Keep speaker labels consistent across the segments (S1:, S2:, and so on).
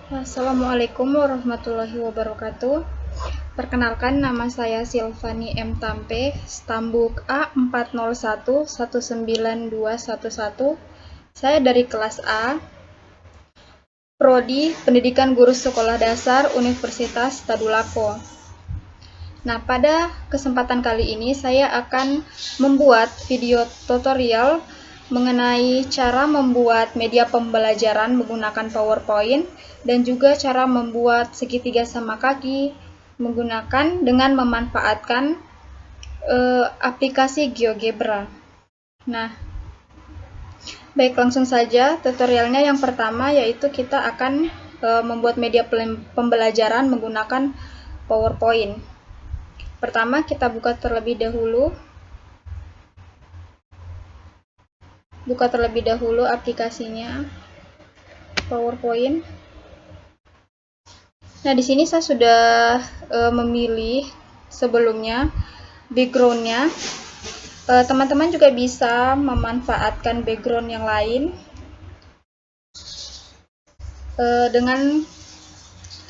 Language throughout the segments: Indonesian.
S1: Assalamualaikum warahmatullahi wabarakatuh. Perkenalkan, nama saya Silvani M. Tampe, Stambuk A40119211. Saya dari kelas A, Prodi Pendidikan Guru Sekolah Dasar Universitas Tadulako. Nah, pada kesempatan kali ini saya akan membuat video tutorial mengenai cara membuat media pembelajaran menggunakan PowerPoint dan juga cara membuat segitiga sama kaki dengan memanfaatkan aplikasi GeoGebra. Nah, baik, langsung saja tutorialnya. Yang pertama yaitu kita akan membuat media pembelajaran menggunakan PowerPoint. Pertama, kita buka terlebih dahulu aplikasinya PowerPoint. Nah, di sini saya sudah memilih sebelumnya backgroundnya. Teman-teman juga bisa memanfaatkan background yang lain dengan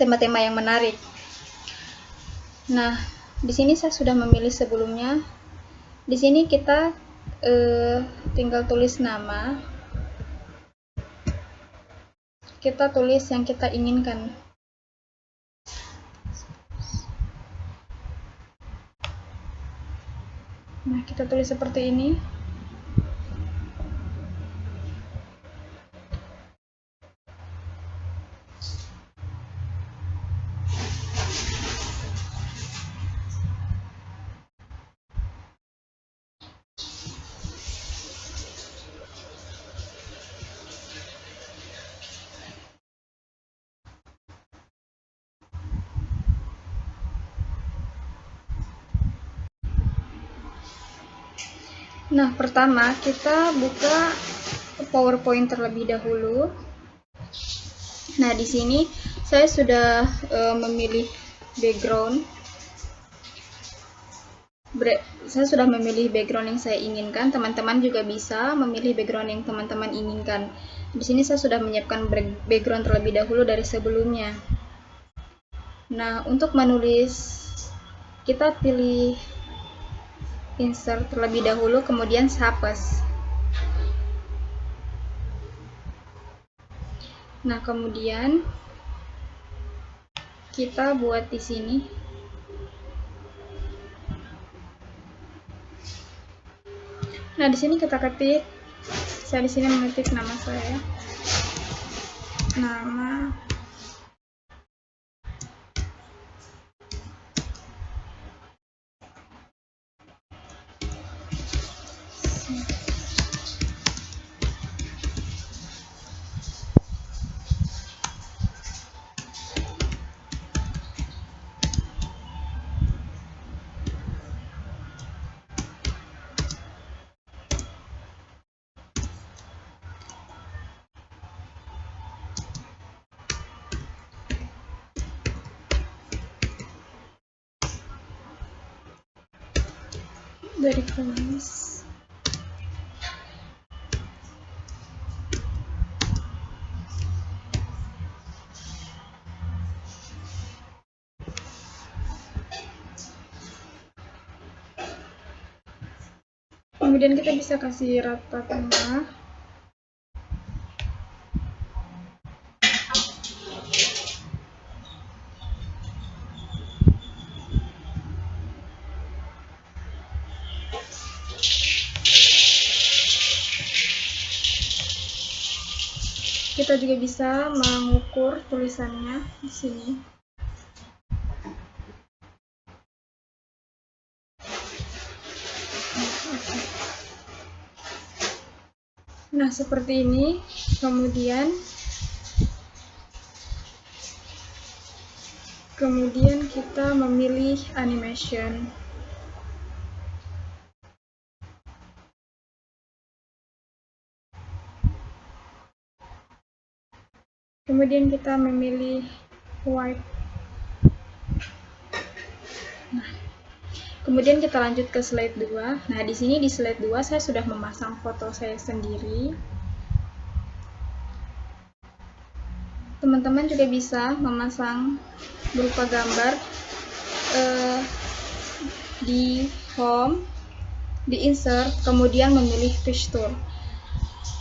S1: tema-tema yang menarik. Nah, di sini saya sudah memilih sebelumnya. Di sini kita tinggal tulis nama. Kita tulis yang kita inginkan. Nah, kita tulis seperti ini. Nah, pertama kita buka PowerPoint terlebih dahulu. Nah, di sini saya sudah memilih background. Saya sudah memilih background yang saya inginkan. Teman-teman juga bisa memilih background yang teman-teman inginkan. Di sini saya sudah menyiapkan background terlebih dahulu dari sebelumnya. Nah, untuk menulis kita pilih insert terlebih dahulu, kemudian hapus. Nah, kemudian kita buat di sini. Nah, di sini kita ketik. Saya di sini mengetik nama saya. Nama dari kelas. Kemudian kita bisa kasih rata tengah. Kita juga bisa mengukur tulisannya di sini. Nah, seperti ini. Kemudian kita memilih animation. Kemudian kita memilih white. Nah, kemudian kita lanjut ke slide 2. Nah, di sini di slide 2 saya sudah memasang foto saya sendiri. teman-teman juga bisa memasang berupa gambar di home, di insert, kemudian memilih picture.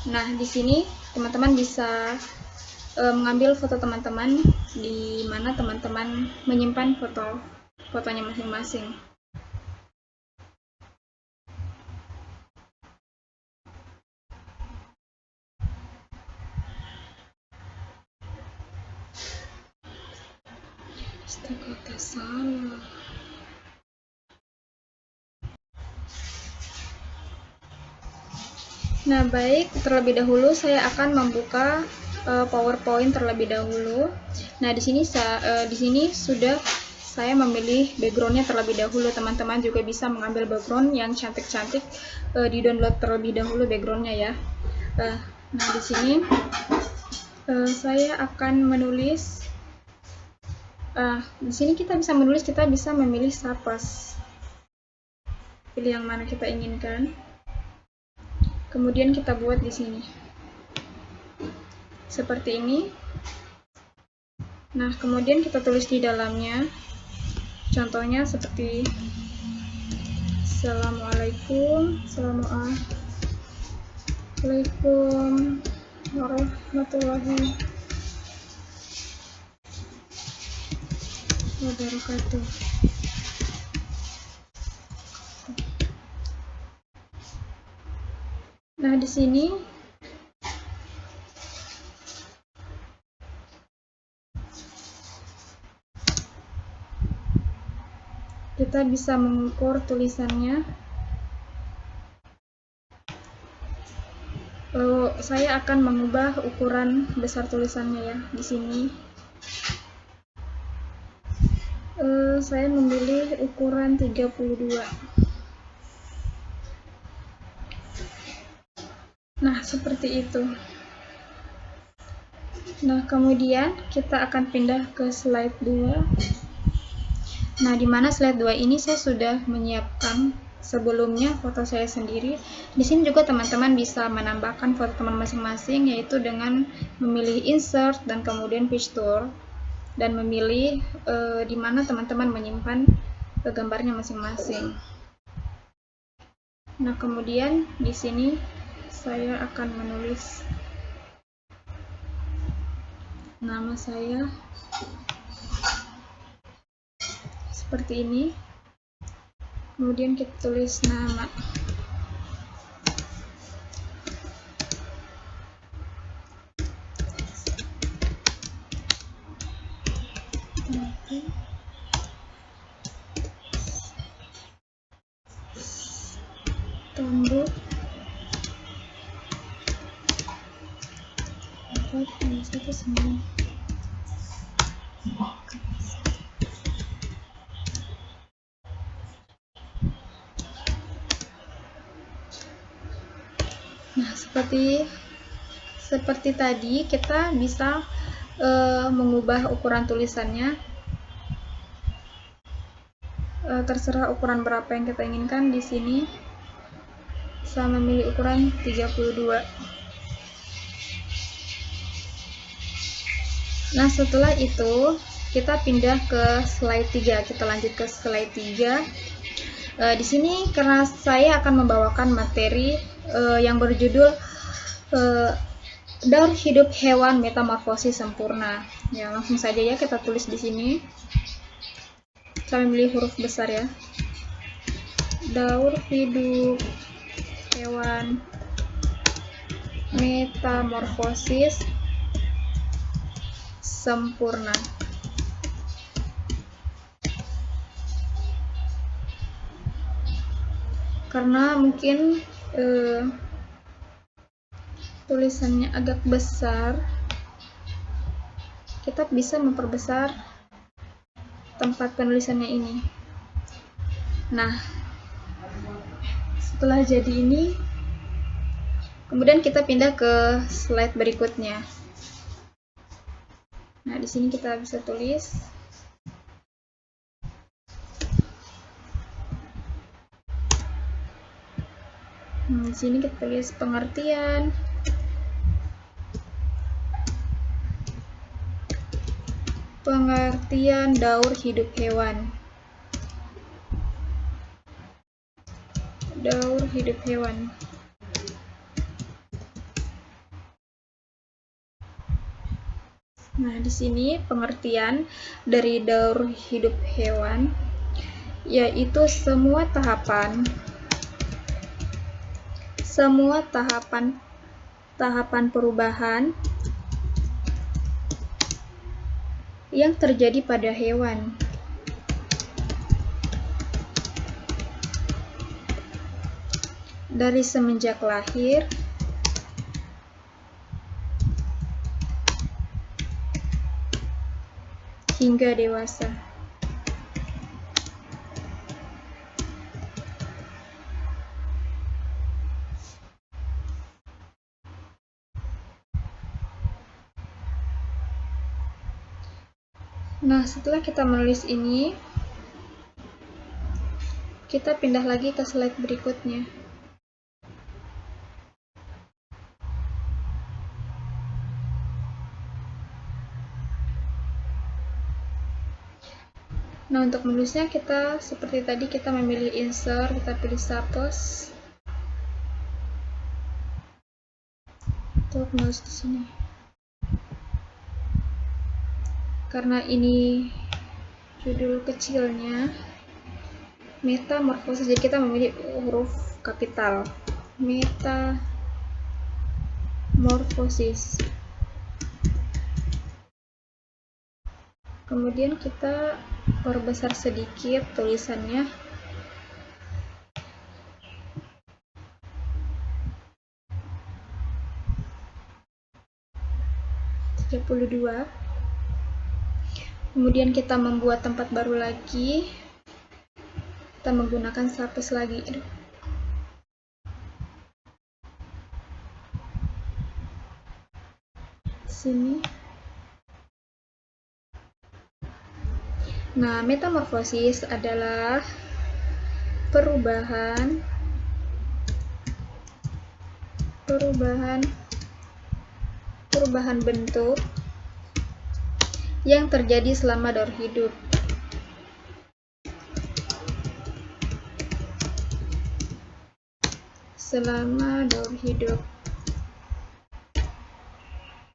S1: Nah, di sini teman-teman bisa mengambil foto teman-teman di mana teman-teman menyimpan fotonya masing-masing. Kata salah. Nah, baik, terlebih dahulu saya akan membuka PowerPoint terlebih dahulu. Nah, di sini sudah saya memilih backgroundnya terlebih dahulu. Teman-teman juga bisa mengambil background yang cantik-cantik, di-download terlebih dahulu backgroundnya ya. Nah, di sini saya akan menulis. Di sini kita bisa menulis, kita bisa memilih Sapas. Pilih yang mana kita inginkan. Kemudian kita buat di sini. Seperti ini. Nah, kemudian kita tulis di dalamnya. Contohnya seperti Assalamualaikum warahmatullahi wabarakatuh. Nah, di sini kita bisa mengukur tulisannya. Saya akan mengubah ukuran besar tulisannya ya. Di sini saya memilih ukuran 32. Nah, seperti itu. Nah, kemudian kita akan pindah ke slide 2. Nah, di mana slide 2 ini saya sudah menyiapkan sebelumnya foto saya sendiri. Di sini juga teman-teman bisa menambahkan foto teman masing-masing, yaitu dengan memilih insert dan kemudian picture, dan memilih di mana teman-teman menyimpan gambarnya masing-masing. Nah, kemudian di sini saya akan menulis nama saya seperti ini. Kemudian kita tulis nama. Tombol 4,1,9. Nah, seperti tadi kita bisa mengubah ukuran tulisannya. Terserah ukuran berapa yang kita inginkan. Di sini saya memilih ukuran 32. Nah, setelah itu kita pindah ke slide 3. Kita lanjut ke slide 3. Di sini karena saya akan membawakan materi yang berjudul Daur hidup hewan metamorfosis sempurna. Ya, langsung saja ya kita tulis di sini. Saya memilih huruf besar ya. Daur hidup hewan metamorfosis sempurna. Karena mungkin tulisannya agak besar, kita bisa memperbesar tempat penulisannya ini. Nah, setelah jadi ini, kemudian kita pindah ke slide berikutnya. Nah, di sini kita bisa tulis di sini kita tulis pengertian. Pengertian daur hidup hewan. Daur hidup hewan. Nah, di sini pengertian dari daur hidup hewan yaitu semua tahapan perubahan yang terjadi pada hewan. Dari semenjak lahir hingga dewasa. Nah, setelah kita menulis ini, kita pindah lagi ke slide berikutnya. Nah, untuk menulisnya kita seperti tadi, kita memilih insert, kita pilih suppose untuk menulis di sini. Karena ini judul kecilnya metamorfosis, jadi kita memilih huruf kapital. Metamorfosis. Kemudian kita perbesar sedikit tulisannya. Kemudian kita membuat tempat baru lagi. Kita menggunakan suppose lagi. Sini. Nah, metamorfosis adalah perubahan bentuk yang terjadi selama daur hidup.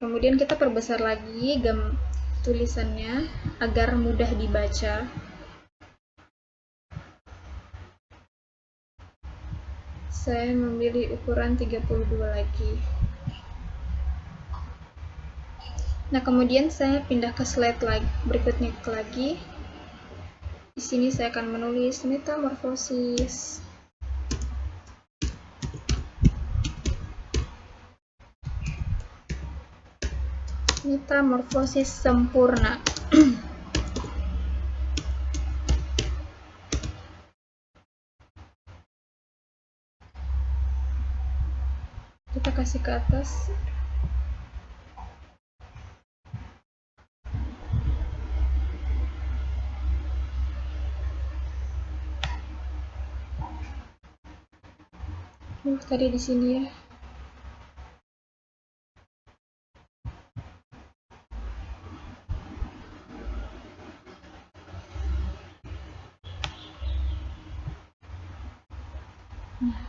S1: Kemudian kita perbesar lagi tulisannya agar mudah dibaca. Saya memilih ukuran 32 lagi. Nah, kemudian saya pindah ke slide berikutnya lagi. Di sini saya akan menulis metamorfosis. Metamorfosis sempurna. Kita kasih ke atas. Tadi di sini ya.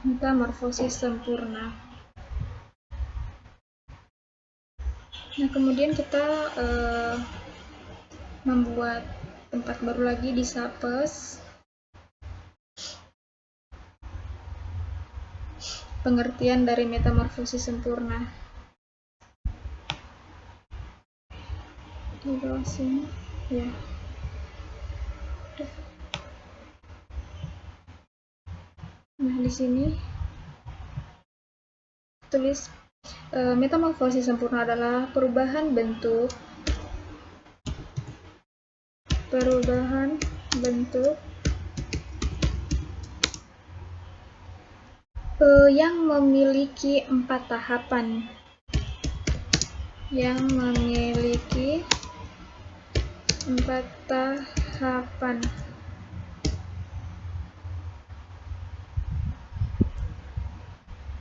S1: Metamorfosis sempurna. Nah, kemudian kita membuat tempat baru lagi di suppose. Pengertian dari metamorfosis sempurna. Di bawah sini, ya. Nah, di sini tulis metamorfosis sempurna adalah perubahan bentuk yang memiliki 4 tahapan.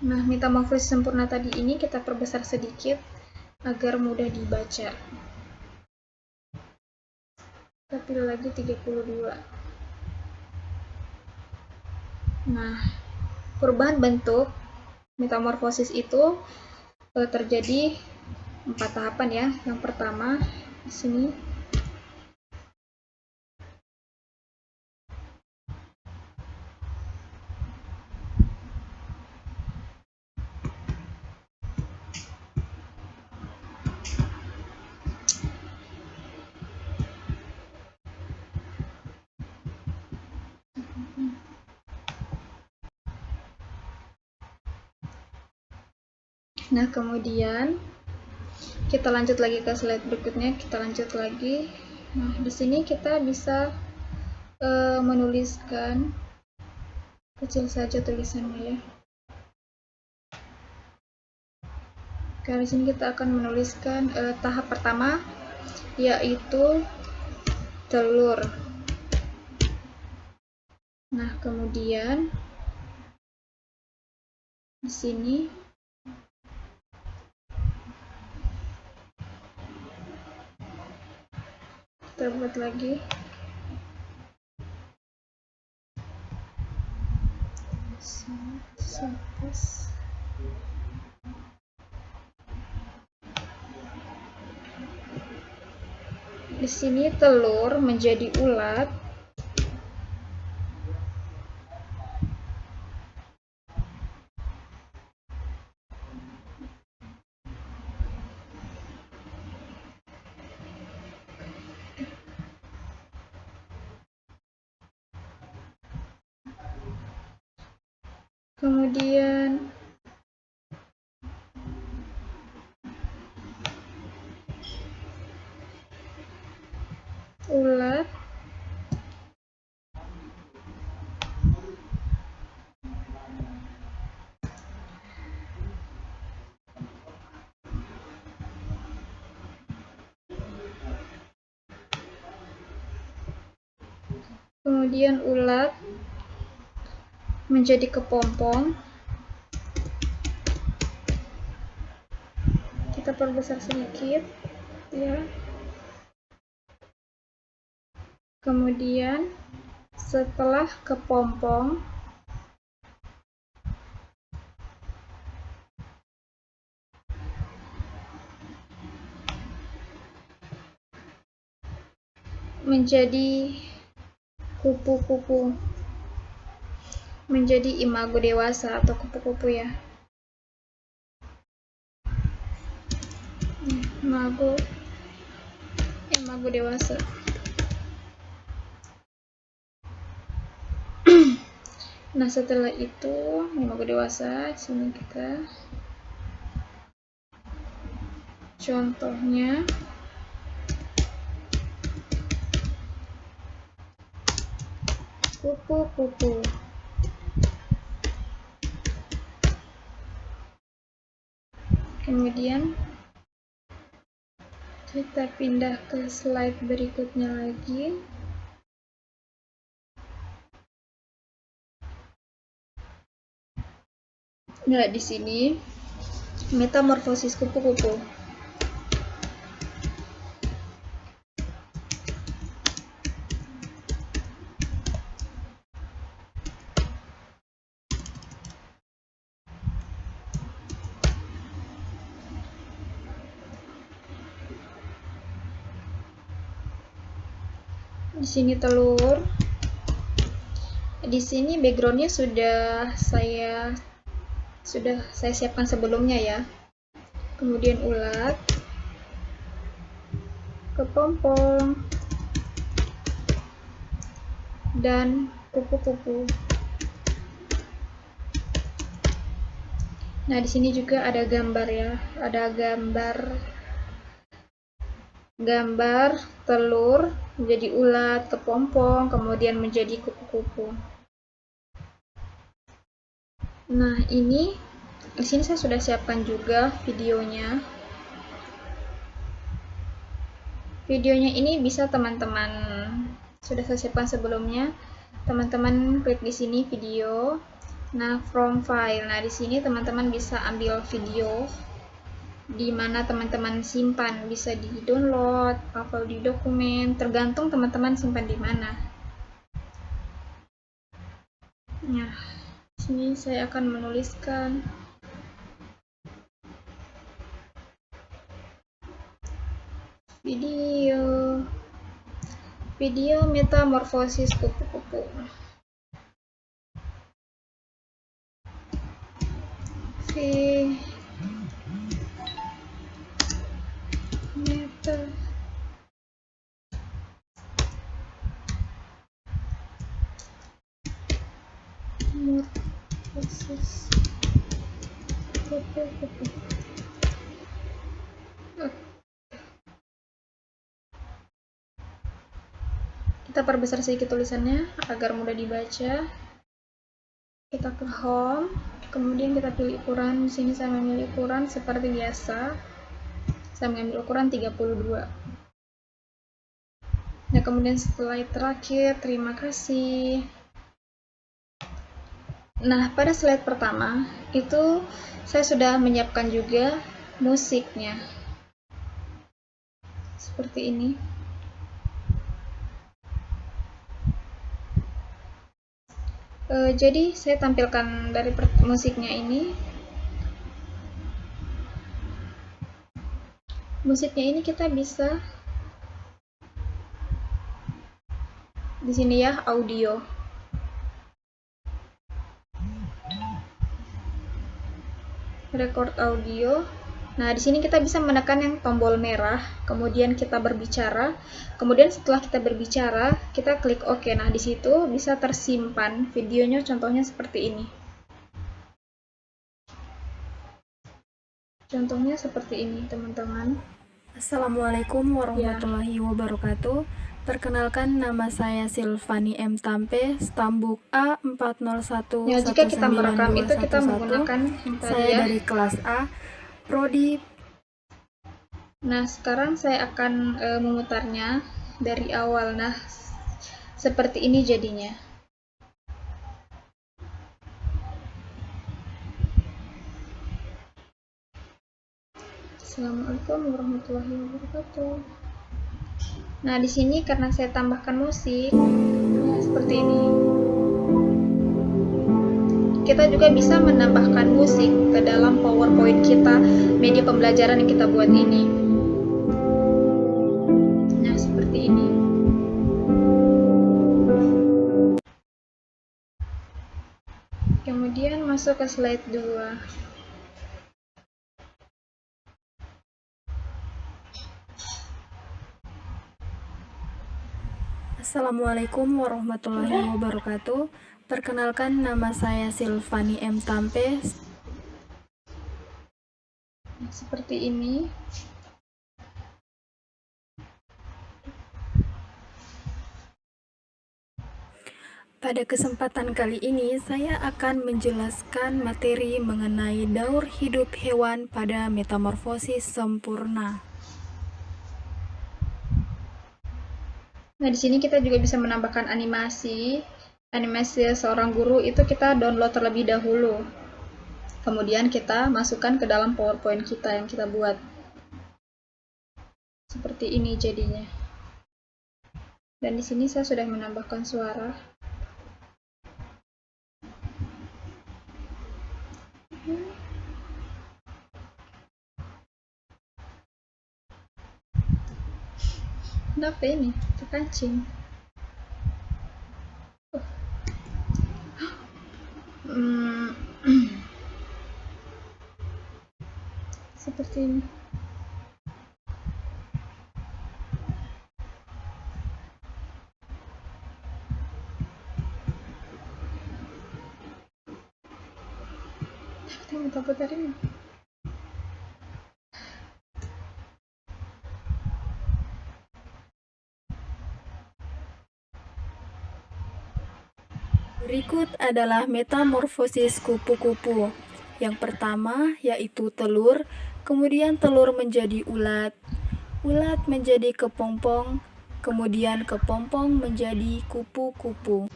S1: Nah, metamorfosis sempurna tadi ini kita perbesar sedikit agar mudah dibaca. Kita pilih lagi 32. Nah, perubahan bentuk metamorfosis itu terjadi 4 tahapan ya. Yang pertama di sini nah, kemudian kita lanjut lagi ke slide berikutnya. Kita lanjut lagi. Nah, di sini kita bisa menuliskan, kecil saja tulisannya ya. Di sini kita akan menuliskan tahap pertama, yaitu telur. Nah, kemudian di sini kita buat lagi di sini telur menjadi ulat. Kemudian ulat menjadi kepompong. Kita perbesar sedikit ya. Kemudian setelah kepompong, menjadi kupu-kupu, menjadi imago dewasa atau kupu-kupu ya. Imago dewasa. Nah, setelah itu imago dewasa, sini kita contohnya kupu-kupu. Kemudian kita pindah ke slide berikutnya lagi. Nah, di sini metamorfosis kupu-kupu. Di sini telur. Di sini backgroundnya sudah saya siapkan sebelumnya ya. Kemudian ulat, kepompong, dan kupu-kupu. Nah, di sini juga ada gambar ya. Ada gambar telur menjadi ulat, kepompong, kemudian menjadi kupu-kupu. Nah, di sini saya sudah siapkan juga videonya. Videonya ini bisa teman-teman sudah saya siapkan sebelumnya. Teman-teman klik di sini video. Nah, from file. Nah, di sini teman-teman bisa ambil video di mana teman-teman simpan, bisa di-download atau di dokumen, tergantung teman-teman simpan di mana. Nah, sini saya akan menuliskan video metamorfosis kupu-kupu. Metamorfosis kupu-kupu. Kita perbesar sedikit tulisannya agar mudah dibaca. Kita ke home, kemudian kita pilih ukuran. Di sini saya memilih ukuran seperti biasa. Saya mengambil ukuran 32. Nah, kemudian slide terakhir, terima kasih. Nah, pada slide pertama itu saya sudah menyiapkan juga musiknya. Seperti ini. Jadi saya tampilkan dari musiknya ini. Musiknya ini kita bisa di sini ya, audio. Record audio. Nah, di sini kita bisa menekan yang tombol merah, kemudian kita berbicara. Kemudian setelah kita berbicara, kita klik OK. Nah, di situ bisa tersimpan videonya, contohnya seperti ini. Contohnya seperti ini, teman-teman.
S2: Assalamualaikum warahmatullahi wabarakatuh. Perkenalkan, nama saya Silvani M. Tampe, Stambuk A401.
S1: Ya, jika kita merekam itu kita menggunakan yang tadi
S2: saya dari kelas A, Prodi.
S1: Nah, sekarang saya akan memutarnya dari awal. Nah, seperti ini jadinya. Assalamualaikum warahmatullahi wabarakatuh. Nah, di sini karena saya tambahkan musik, nah, seperti ini. Kita juga bisa menambahkan musik ke dalam PowerPoint kita, media pembelajaran yang kita buat ini. Nah, seperti ini. Kemudian masuk ke slide 2.
S2: Assalamualaikum warahmatullahi wabarakatuh. Perkenalkan, nama saya Silvani M. Tampe.
S1: Seperti ini.
S2: Pada kesempatan kali ini, saya akan menjelaskan materi mengenai daur hidup hewan pada metamorfosis sempurna.
S1: Nah, di sini kita juga bisa menambahkan animasi. Animasi seorang guru itu kita download terlebih dahulu. Kemudian kita masukkan ke dalam PowerPoint kita yang kita buat. Seperti ini jadinya. Dan di sini saya sudah menambahkan suara. Kenapa ini? Terpancing. Seperti ini. Kita putarin.
S2: Berikut adalah metamorfosis kupu-kupu. Yang pertama yaitu telur, kemudian telur menjadi ulat, ulat menjadi kepompong, kemudian kepompong menjadi kupu-kupu.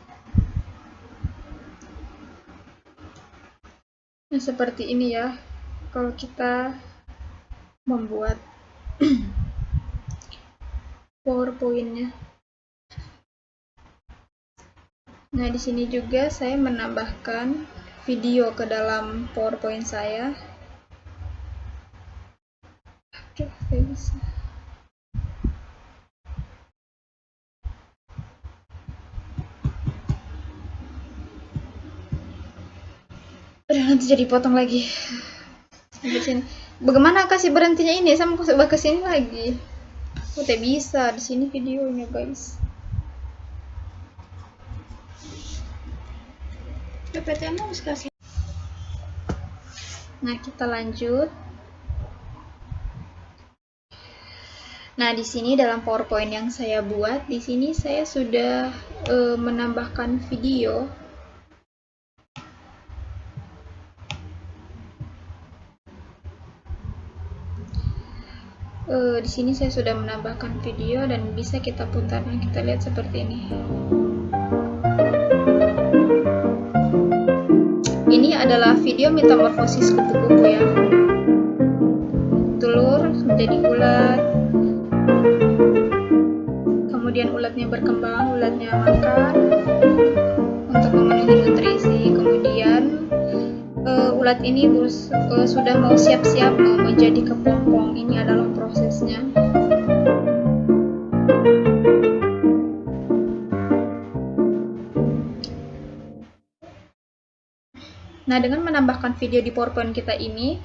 S1: Nah, seperti ini ya. Kalau kita membuat PowerPoint-nya. Nah, di sini juga saya menambahkan video ke dalam PowerPoint saya. Oke, saya bisa. Udah, nanti jadi potong lagi. Sampai sini. Bagaimana kasih berhentinya ini? Saya mau coba ke sini lagi. Oh, tidak bisa di sini videonya, guys. PPT harus kasih. Nah, kita lanjut. Nah, di sini dalam PowerPoint yang saya buat, di sini saya sudah menambahkan video. Di sini saya sudah menambahkan video dan bisa kita putar. Nah, kita lihat seperti ini. Ini adalah video metamorfosis kupu-kupu ya. Telur menjadi ulat. Kemudian ulatnya berkembang, ulatnya makan untuk memenuhi nutrisi. Kemudian ulat ini sudah mau siap-siap mau menjadi kepompong. Ini adalah prosesnya. Nah, dengan menambahkan video di PowerPoint kita ini,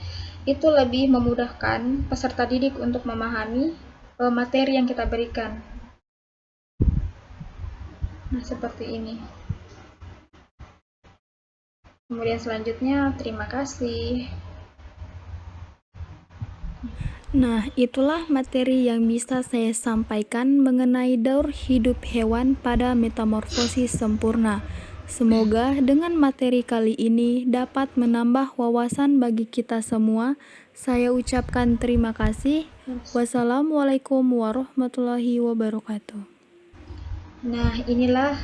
S1: itu lebih memudahkan peserta didik untuk memahami materi yang kita berikan. Nah, seperti ini. Kemudian selanjutnya, terima kasih.
S2: Nah, itulah materi yang bisa saya sampaikan mengenai daur hidup hewan pada metamorfosis sempurna. Semoga dengan materi kali ini dapat menambah wawasan bagi kita semua. Saya ucapkan terima kasih. Wassalamualaikum warahmatullahi wabarakatuh.
S1: Nah, inilah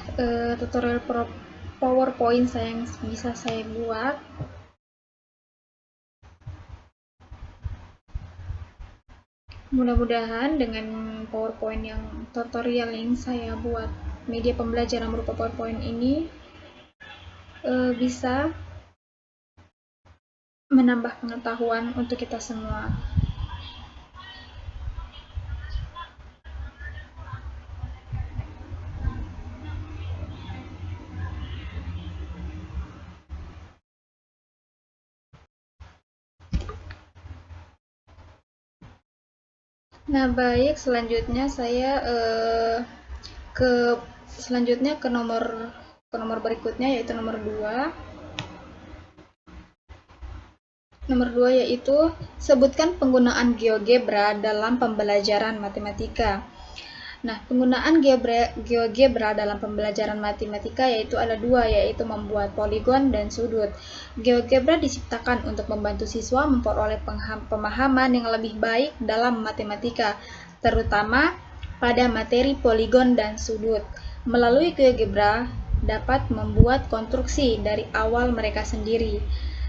S1: tutorial PowerPoint yang bisa saya buat. Mudah-mudahan dengan PowerPoint yang tutorial yang saya buat, media pembelajaran berupa PowerPoint ini bisa menambah pengetahuan untuk kita semua. Nah, baik, selanjutnya saya ke nomor berikutnya, yaitu nomor 2. Nomor 2 yaitu sebutkan penggunaan GeoGebra dalam pembelajaran matematika. Nah, penggunaan GeoGebra dalam pembelajaran matematika yaitu ada 2, yaitu membuat poligon dan sudut. GeoGebra diciptakan untuk membantu siswa memperoleh pemahaman yang lebih baik dalam matematika, terutama pada materi poligon dan sudut. Melalui GeoGebra dapat membuat konstruksi dari awal mereka sendiri,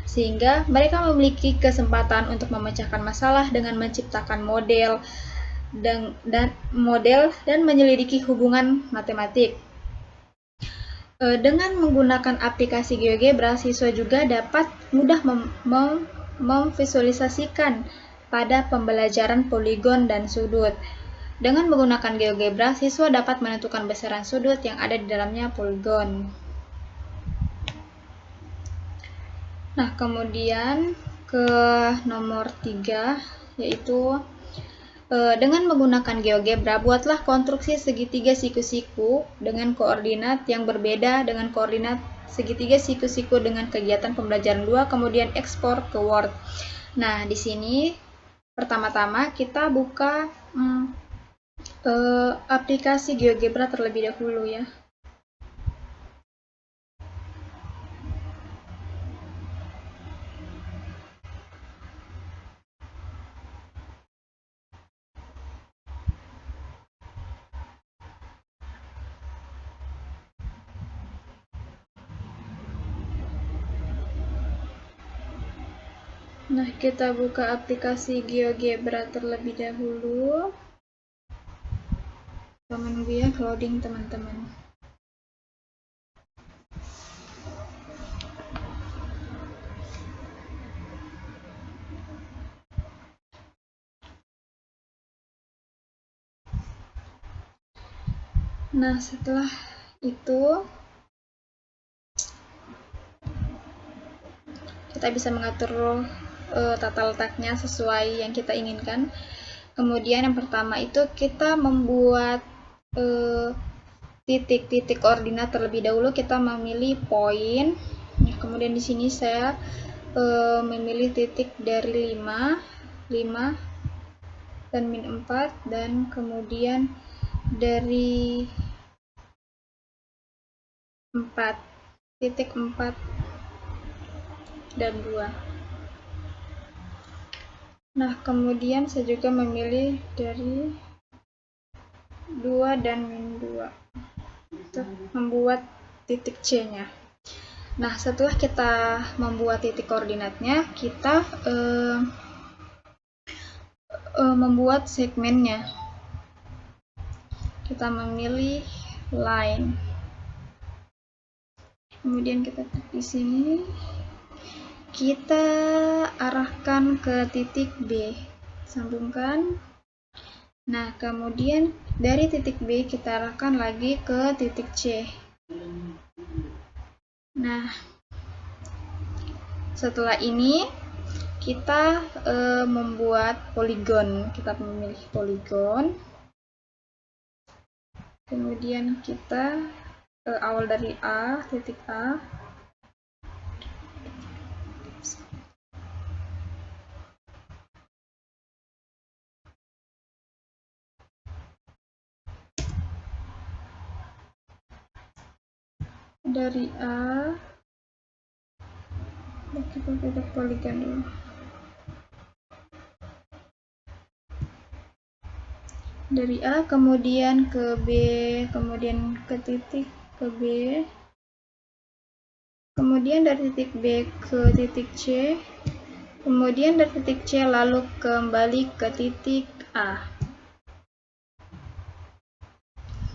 S1: sehingga mereka memiliki kesempatan untuk memecahkan masalah dengan menciptakan model dan menyelidiki hubungan matematik. Dengan menggunakan aplikasi GeoGebra, siswa juga dapat mudah memvisualisasikan pada pembelajaran poligon dan sudut. Dengan menggunakan GeoGebra, siswa dapat menentukan besaran sudut yang ada di dalamnya poligon. Nah, kemudian ke nomor 3, yaitu dengan menggunakan GeoGebra, buatlah konstruksi segitiga siku-siku dengan koordinat yang berbeda dengan koordinat segitiga siku-siku dengan kegiatan pembelajaran 2, kemudian ekspor ke Word. Nah, di sini pertama-tama kita buka aplikasi GeoGebra terlebih dahulu ya. Nah, kita buka aplikasi GeoGebra terlebih dahulu. Kita menunggu ya loading teman-teman. Nah, setelah itu kita bisa mengatur tata letaknya sesuai yang kita inginkan. Kemudian yang pertama itu kita membuat titik-titik koordinat terlebih dahulu. Kita memilih poin. Kemudian di sini saya memilih titik dari 5 dan min 4, dan kemudian dari 4 titik 4 dan 2. Nah, kemudian saya juga memilih dari 2 dan min 2 untuk membuat titik C nya. Nah, setelah kita membuat titik koordinatnya, kita membuat segmennya. Kita memilih line. Kemudian kita klik di sini. Kita arahkan ke titik B. Sambungkan. Nah, kemudian dari titik B kita arahkan lagi ke titik C. Nah, setelah ini kita membuat poligon. Kita memilih poligon. Kemudian kita awal dari A, titik A. Dari A, kita buat poligon dulu. Dari A kemudian ke B, kemudian ke titik ke B, kemudian dari titik B ke titik C, kemudian dari titik C lalu kembali ke titik A.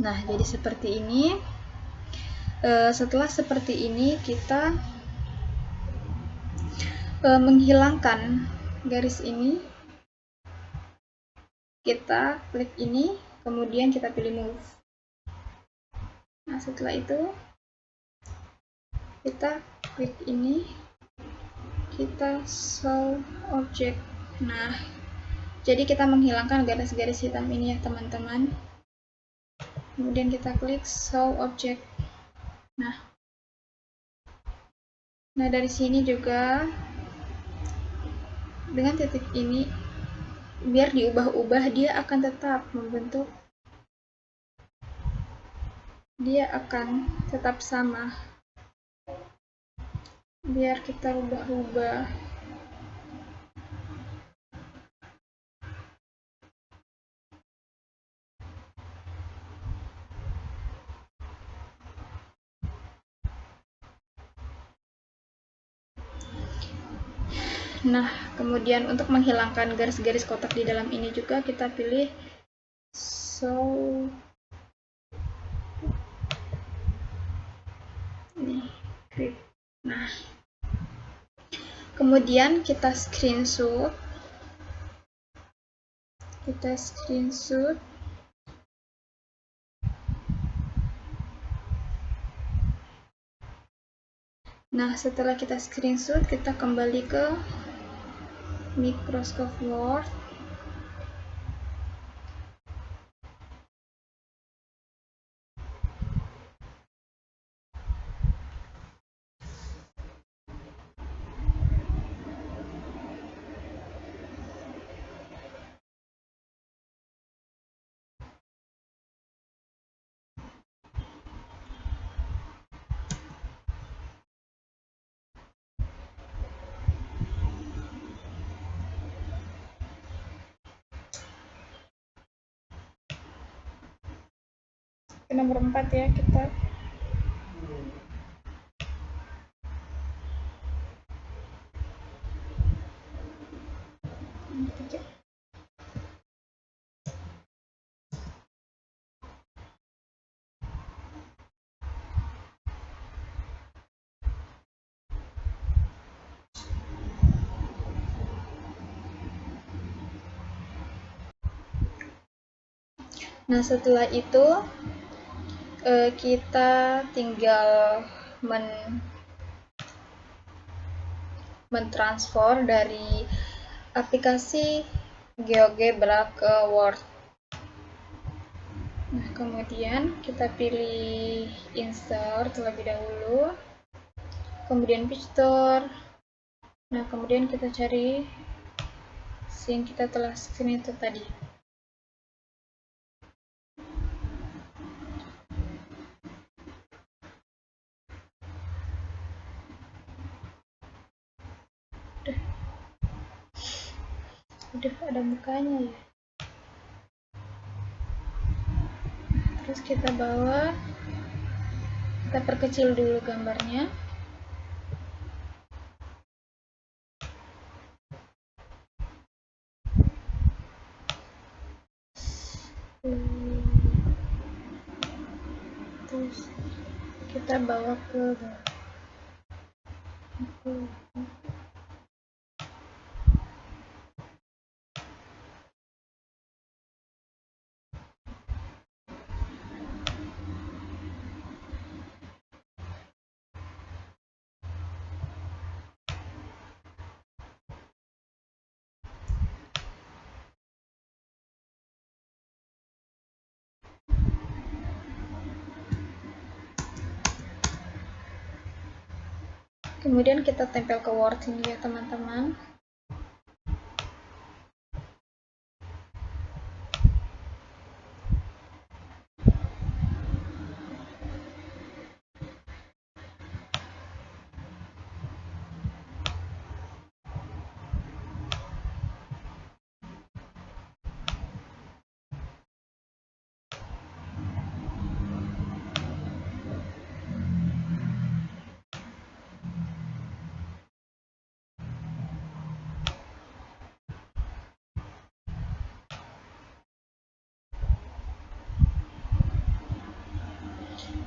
S1: Nah, jadi seperti ini. Setelah seperti ini kita menghilangkan garis ini. Kita klik ini, kemudian kita pilih move. Nah, setelah itu kita klik ini, kita show object. Nah, jadi kita menghilangkan garis-garis hitam ini ya teman-teman. Kemudian kita klik show object. Nah, dari sini juga dengan titik ini, biar diubah-ubah dia akan tetap membentuk, dia akan tetap sama. Biar kita ubah-ubah. Nah, kemudian untuk menghilangkan garis-garis kotak di dalam ini juga kita pilih show ini grid. Nah, kemudian kita screenshot. Nah, setelah kita screenshot, kita kembali ke Microsoft Word. Nomor 4 ya, kita Nah, setelah itu kita tinggal mentransfer dari aplikasi GeoGebra ke Word. Nah, kemudian kita pilih insert terlebih dahulu, kemudian picture. Nah, kemudian kita cari yang kita telah screenshot tadi. Udah ada mukanya ya. Terus kita bawa, kita perkecil dulu gambarnya. Terus kita bawa ke kemudian kita tempel ke Word ini ya teman-teman.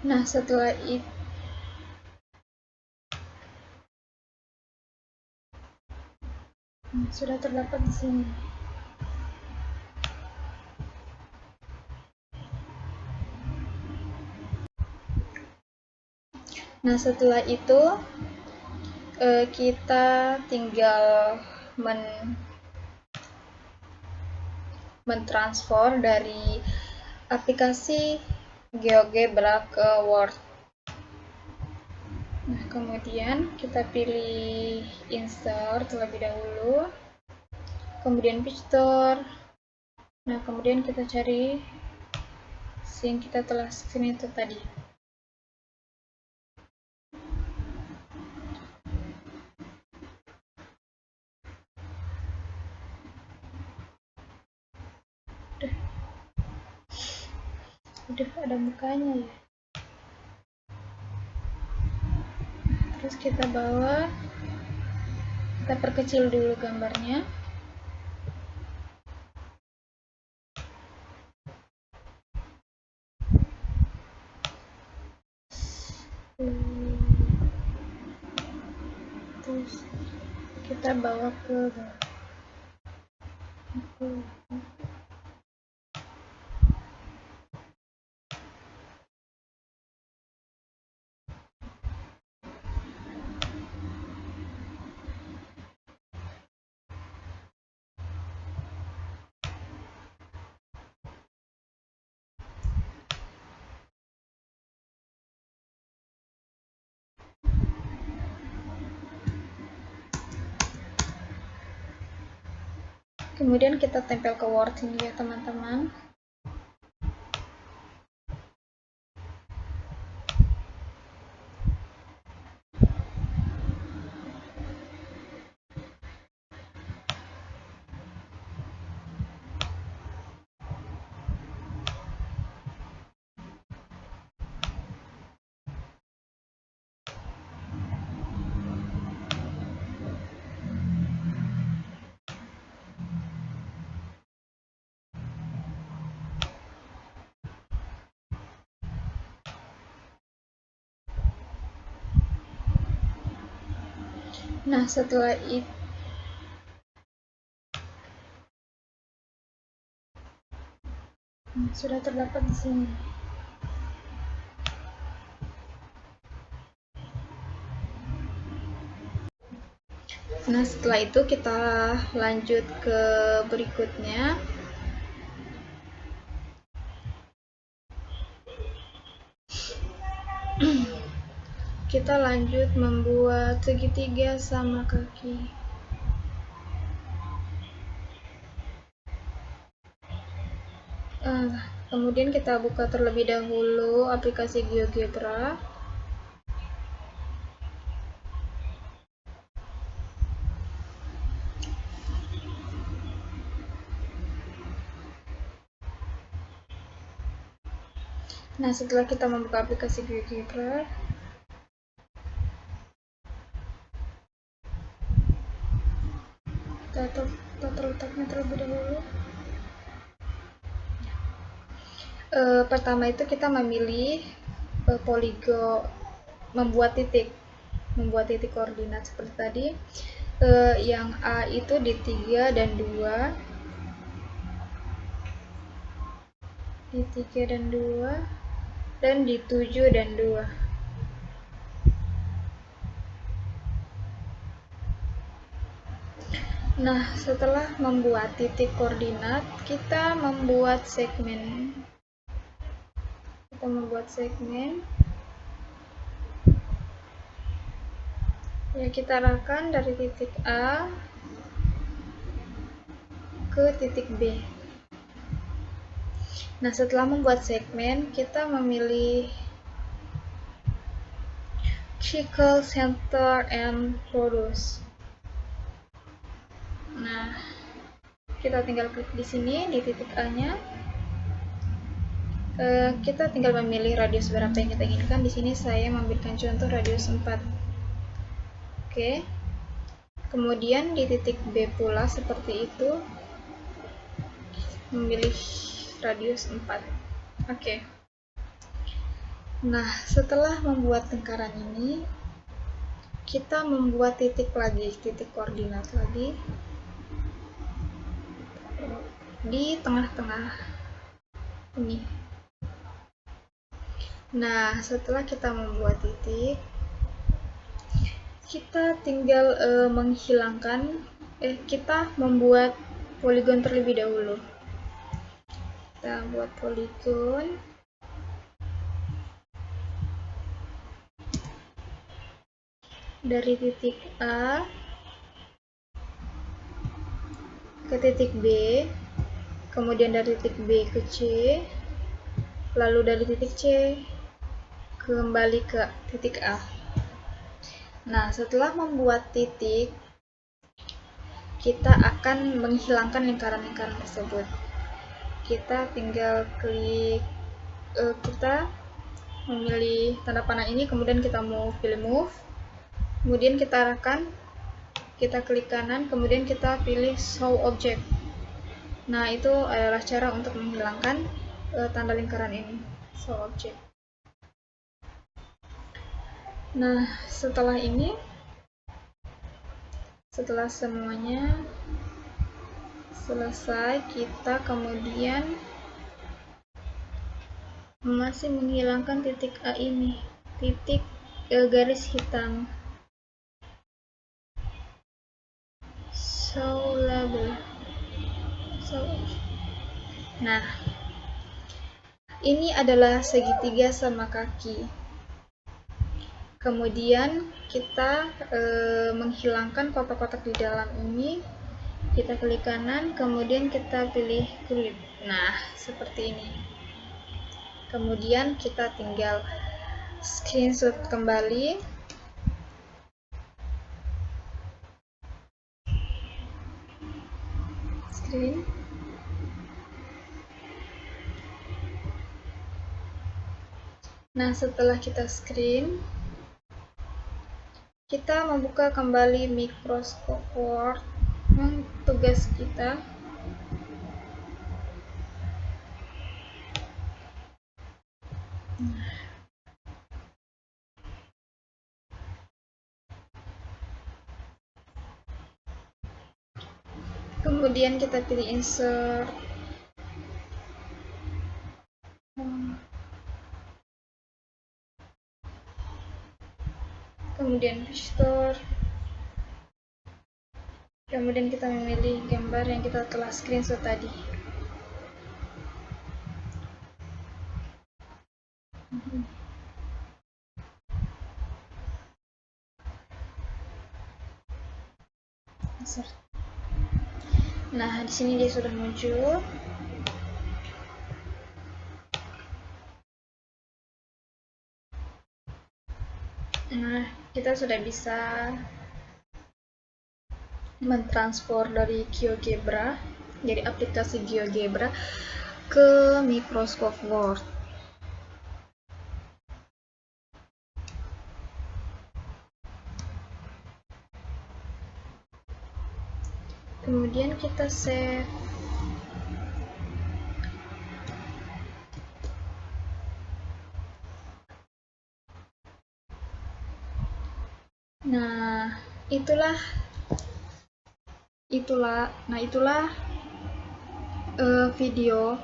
S1: Nah, setelah itu sudah terdapat di sini. Nah, setelah itu kita tinggal mentransfer dari aplikasi GeoGebra ke Word. Nah, kemudian kita pilih insert terlebih dahulu, kemudian picture. Nah, kemudian kita cari yang kita telah screenshot tadi. Udah ada mukanya ya. Terus kita bawa, kita perkecil dulu gambarnya. Terus kita bawa ke kemudian kita tempel ke Word ini ya teman-teman. Nah, setelah itu Sudah terdapat di sini. Nah, setelah itu kita lanjut ke berikutnya. Kita lanjut membuat segitiga sama kaki. Kemudian kita buka terlebih dahulu aplikasi GeoGebra. Nah, setelah kita membuka aplikasi GeoGebra, kita tata letaknya terlebih dahulu. Pertama itu kita memilih poligon, membuat titik koordinat seperti tadi. Yang A itu di 3 dan 2, di 3 dan 2, dan di 7 dan 2. Nah, setelah membuat titik koordinat, kita membuat segmen. Ya, kita arahkan dari titik A ke titik B. Nah, setelah membuat segmen, kita memilih circle, center, and radius. Nah, kita tinggal klik di sini di titik A-nya. Kita tinggal memilih radius berapa yang kita inginkan. Di sini saya memberikan contoh radius 4. Oke. Kemudian di titik B pula seperti itu, memilih radius 4. Oke. Nah, setelah membuat lingkaran ini, kita membuat titik koordinat lagi di tengah-tengah ini. Nah, setelah kita membuat titik, kita tinggal kita membuat poligon terlebih dahulu. Kita buat poligon. Dari titik A ke titik B, kemudian dari titik B ke C, lalu dari titik C kembali ke titik A. Nah, setelah membuat titik, kita akan menghilangkan lingkaran-lingkaran tersebut. Kita tinggal klik, kita memilih tanda panah ini, kemudian kita pilih move, kemudian kita arahkan, kita klik kanan, kemudian kita pilih show object. Nah, itu adalah cara untuk menghilangkan tanda lingkaran ini, show object. Nah, setelah semuanya selesai, kita kemudian masih menghilangkan titik A ini, titik garis hitam. Show label. Nah, ini adalah segitiga sama kaki. Kemudian kita menghilangkan kotak-kotak di dalam ini. Kita klik kanan, kemudian kita pilih grid. Nah, seperti ini. Kemudian kita tinggal screenshot kembali. Nah, setelah kita screen, kita membuka kembali Microsoft Word. Tugas kita kemudian kita pilih insert, kemudian picture, kemudian kita memilih gambar yang kita telah screenshot tadi. Nah, di sini dia sudah muncul. Nah, kita sudah bisa mentransfer dari GeoGebra, dari aplikasi GeoGebra ke Microsoft Word. Kemudian kita save. Nah, itulah video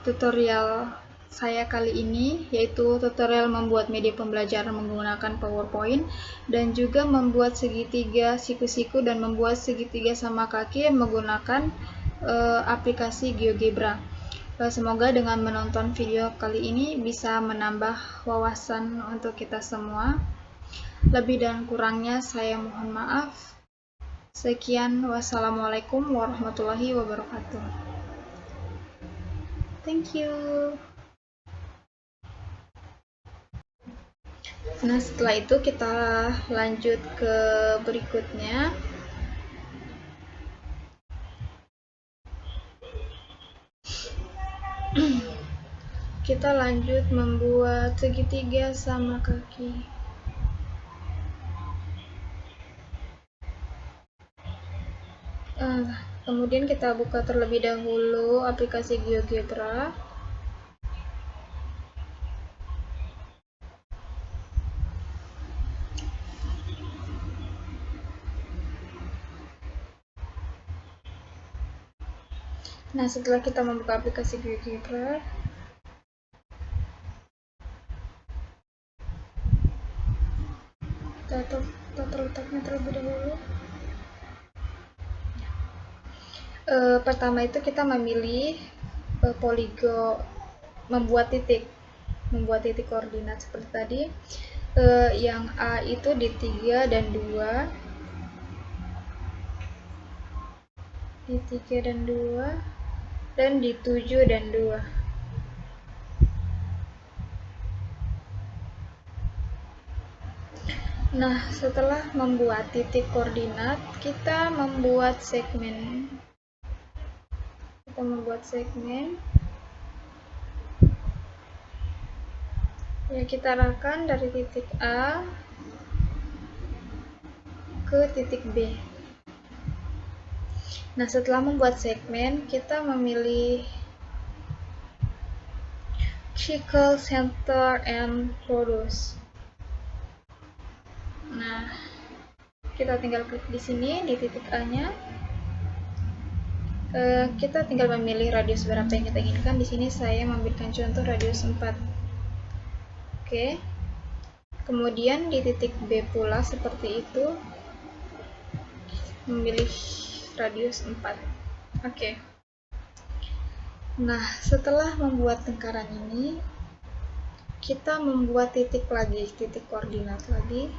S1: tutorial saya kali ini, yaitu tutorial membuat media pembelajaran menggunakan PowerPoint dan juga membuat segitiga siku-siku dan membuat segitiga sama kaki menggunakan aplikasi GeoGebra. Semoga dengan menonton video kali ini bisa menambah wawasan untuk kita semua. Lebih dan kurangnya saya mohon maaf. Sekian, wassalamualaikum warahmatullahi wabarakatuh. Thank you. Nah, setelah itu kita lanjut ke berikutnya. Kita lanjut membuat segitiga sama kaki. Kemudian kita buka terlebih dahulu aplikasi GeoGebra. Nah, setelah kita membuka aplikasi GeoGebra, tata letaknya terlebih dahulu. Pertama itu kita memilih poligon, membuat titik koordinat seperti tadi. Yang A itu di 3 dan 2, di 3 dan 2, dan di 7 dan 2. Nah, setelah membuat titik koordinat, kita membuat segmen. Ya, kita arahkan dari titik A ke titik B. Nah, setelah membuat segmen, kita memilih circle, center, and radius. Nah, kita tinggal klik di sini di titik A-nya. Kita tinggal memilih radius berapa yang kita inginkan. Di sini saya memberikan contoh radius 4. Oke. Kemudian di titik B pula seperti itu, memilih radius 4. Oke. Nah, setelah membuat lingkaran ini, kita membuat titik koordinat lagi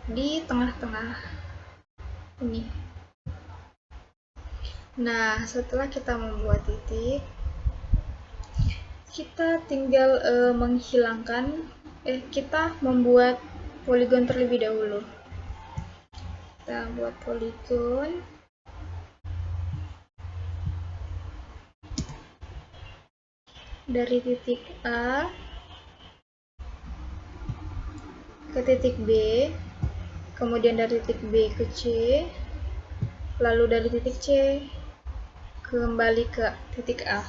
S1: di tengah-tengah ini. Nah, setelah kita membuat titik, kita tinggal kita membuat poligon terlebih dahulu. Kita buat poligon. Dari titik A ke titik B, kemudian dari titik B ke C, lalu dari titik C kembali ke titik A.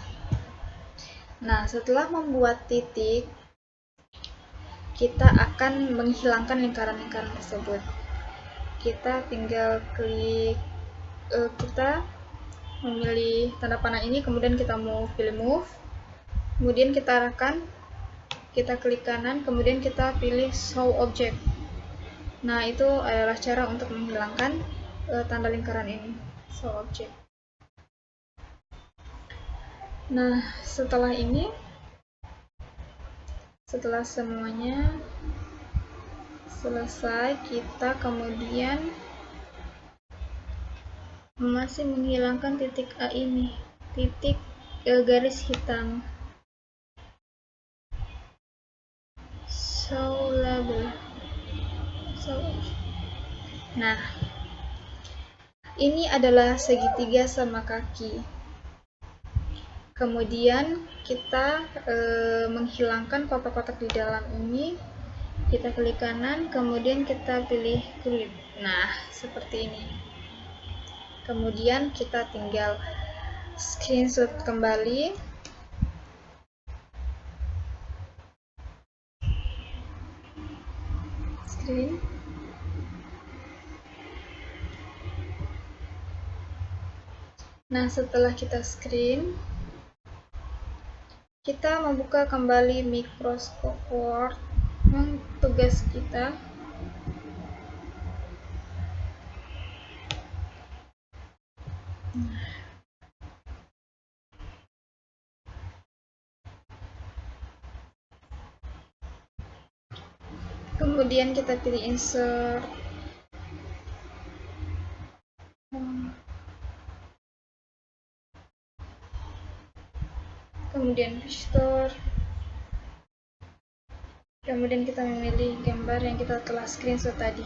S1: Nah, setelah membuat titik, kita akan menghilangkan lingkaran-lingkaran tersebut. Kita tinggal klik, kita memilih tanda panah ini, kemudian kita pilih move, kemudian kita arahkan kita klik kanan, kemudian kita pilih show object. Nah, itu adalah cara untuk menghilangkan tanda lingkaran ini, show object. Nah, setelah ini, setelah semuanya selesai, kita kemudian masih menghilangkan titik A ini, titik garis hitam. Show label. Nah, ini adalah segitiga sama kaki. Kemudian kita menghilangkan kotak-kotak di dalam ini, kita klik kanan, kemudian kita pilih grid. Nah, seperti ini. Kemudian kita tinggal screenshot kembali. Screen. Nah, setelah kita screen, kita membuka kembali Microsoft Word, tugas kita. Kemudian kita pilih insert. Kemudian picture. Kemudian kita memilih gambar yang kita telah screenshot tadi.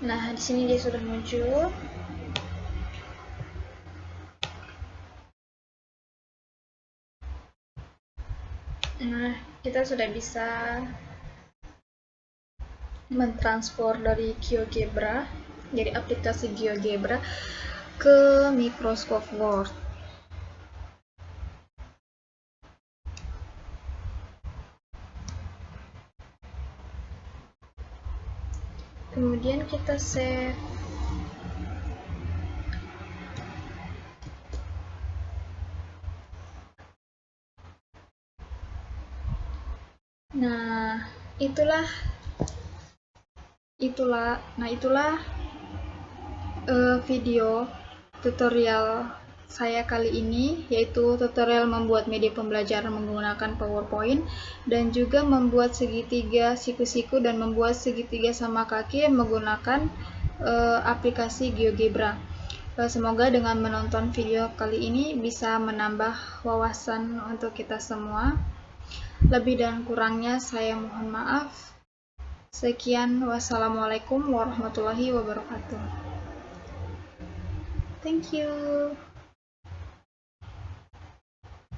S1: Nah, di sini dia sudah muncul. Nah, kita sudah bisa mentransfer dari GeoGebra, dari aplikasi GeoGebra ke Microsoft Word. Kemudian kita save. Nah, itulah video tutorial saya kali ini, yaitu tutorial membuat media pembelajaran menggunakan PowerPoint dan juga membuat segitiga siku-siku dan membuat segitiga sama kaki menggunakan aplikasi GeoGebra. Semoga dengan menonton video kali ini bisa menambah wawasan untuk kita semua. Lebih dan kurangnya saya mohon maaf. Sekian, wassalamualaikum warahmatullahi wabarakatuh. Thank you.